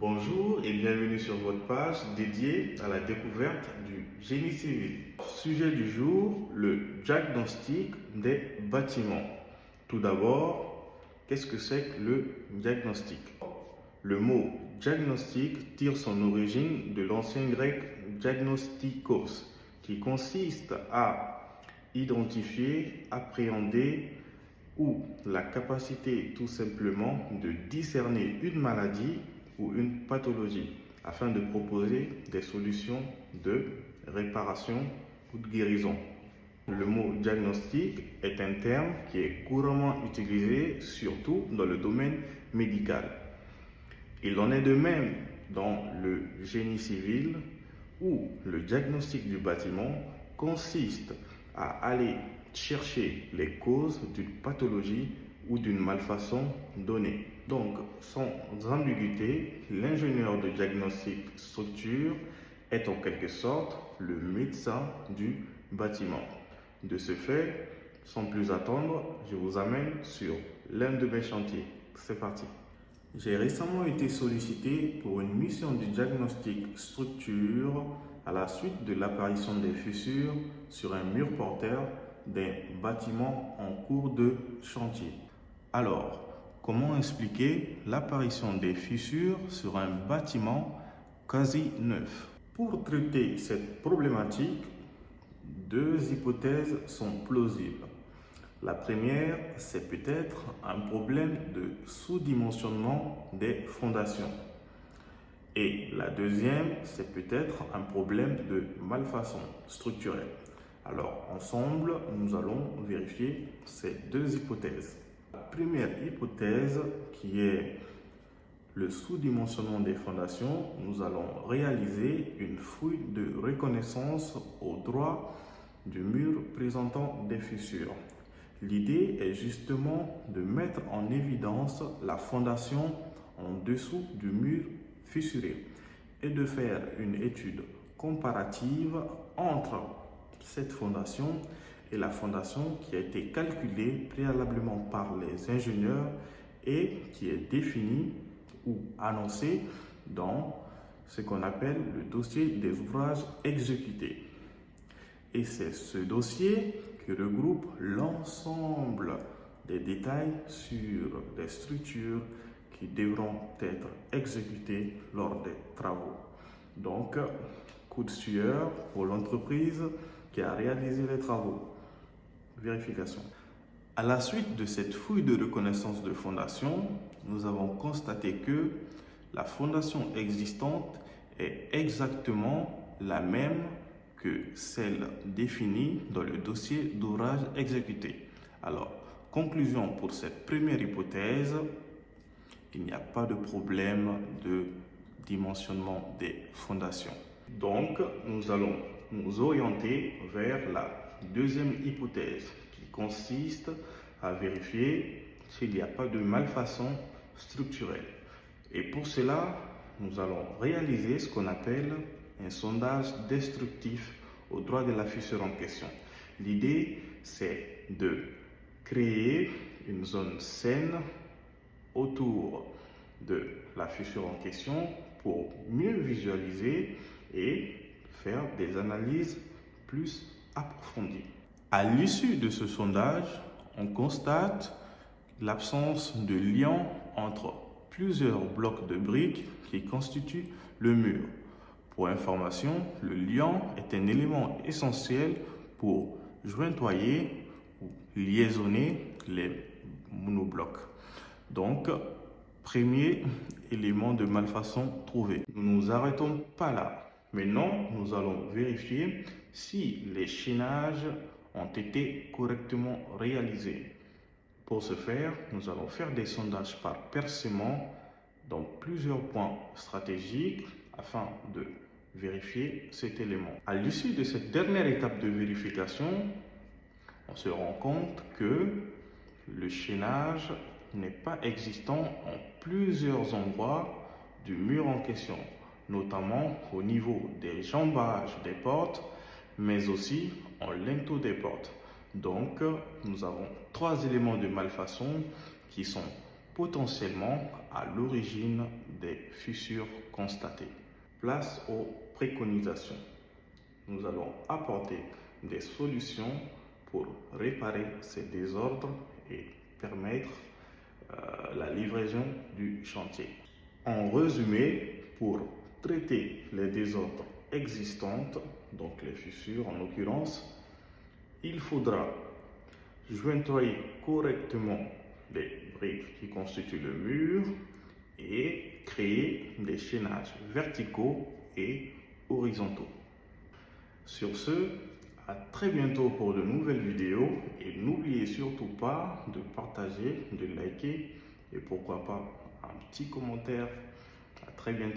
Bonjour et bienvenue sur votre page dédiée à la découverte du génie civil. Sujet du jour, le diagnostic des bâtiments. Tout d'abord, qu'est-ce que c'est que le diagnostic? Le mot diagnostic tire son origine de l'ancien grec diagnostikos, qui consiste à identifier, appréhender ou la capacité tout simplement de discerner une maladie ou une pathologie afin de proposer des solutions de réparation ou de guérison. Le mot diagnostic est un terme qui est couramment utilisé surtout dans le domaine médical. Il en est de même dans le génie civil où le diagnostic du bâtiment consiste à aller chercher les causes d'une pathologie ou d'une malfaçon donnée. Donc, sans ambiguïté, l'ingénieur de diagnostic structure est en quelque sorte le médecin du bâtiment. De ce fait, sans plus attendre, je vous amène sur l'un de mes chantiers. C'est parti. J'ai récemment été sollicité pour une mission de diagnostic structure à la suite de l'apparition des fissures sur un mur porteur d'un bâtiment en cours de chantier. Alors, comment expliquer l'apparition des fissures sur un bâtiment quasi neuf? Pour traiter cette problématique, deux hypothèses sont plausibles. La première, c'est peut-être un problème de sous-dimensionnement des fondations. Et la deuxième, c'est peut-être un problème de malfaçon structurelle. Alors, ensemble, nous allons vérifier ces deux hypothèses. La première hypothèse, qui est le sous-dimensionnement des fondations, nous allons réaliser une fouille de reconnaissance au droit du mur présentant des fissures. L'idée est justement de mettre en évidence la fondation en dessous du mur fissuré et de faire une étude comparative entre cette fondation et la fondation qui a été calculée préalablement par les ingénieurs et qui est définie ou annoncée dans ce qu'on appelle le dossier des ouvrages exécutés. Et c'est ce dossier qui regroupe l'ensemble des détails sur les structures qui devront être exécutées lors des travaux. Donc, coup de sueur pour l'entreprise qui a réalisé les travaux. Vérification. À la suite de cette fouille de reconnaissance de fondation, nous avons constaté que la fondation existante est exactement la même que celle définie dans le dossier d'ouvrage exécuté. Alors, conclusion pour cette première hypothèse, il n'y a pas de problème de dimensionnement des fondations. Donc, nous allons nous orienter vers la deuxième hypothèse qui consiste à vérifier s'il n'y a pas de malfaçon structurelle. Et pour cela, nous allons réaliser ce qu'on appelle un sondage destructif au droit de la fissure en question. L'idée, c'est de créer une zone saine autour de la fissure en question pour mieux visualiser et faire des analyses plus approfondies. À l'issue de ce sondage, on constate l'absence de lien entre plusieurs blocs de briques qui constituent le mur. Pour information, le liant est un élément essentiel pour jointoyer ou liaisonner les monoblocs. Donc, premier élément de malfaçon trouvé. Nous ne nous arrêtons pas là. Maintenant, nous allons vérifier si les chaînages ont été correctement réalisés. Pour ce faire, nous allons faire des sondages par percement dans plusieurs points stratégiques afin de vérifier cet élément. À l'issue de cette dernière étape de vérification, on se rend compte que le chaînage n'est pas existant en plusieurs endroits du mur en question, notamment au niveau des jambages des portes, mais aussi en linteau des portes. Donc, nous avons trois éléments de malfaçon qui sont potentiellement à l'origine des fissures constatées. Place aux préconisations. Nous allons apporter des solutions pour réparer ces désordres et permettre la livraison du chantier. En résumé, pour traiter les désordres existants, donc les fissures en l'occurrence, il faudra jointoyer correctement les briques qui constituent le mur et créer des chaînages verticaux et horizontaux. Sur ce, à très bientôt pour de nouvelles vidéos et n'oubliez surtout pas de partager, de liker et pourquoi pas un petit commentaire. À très bientôt.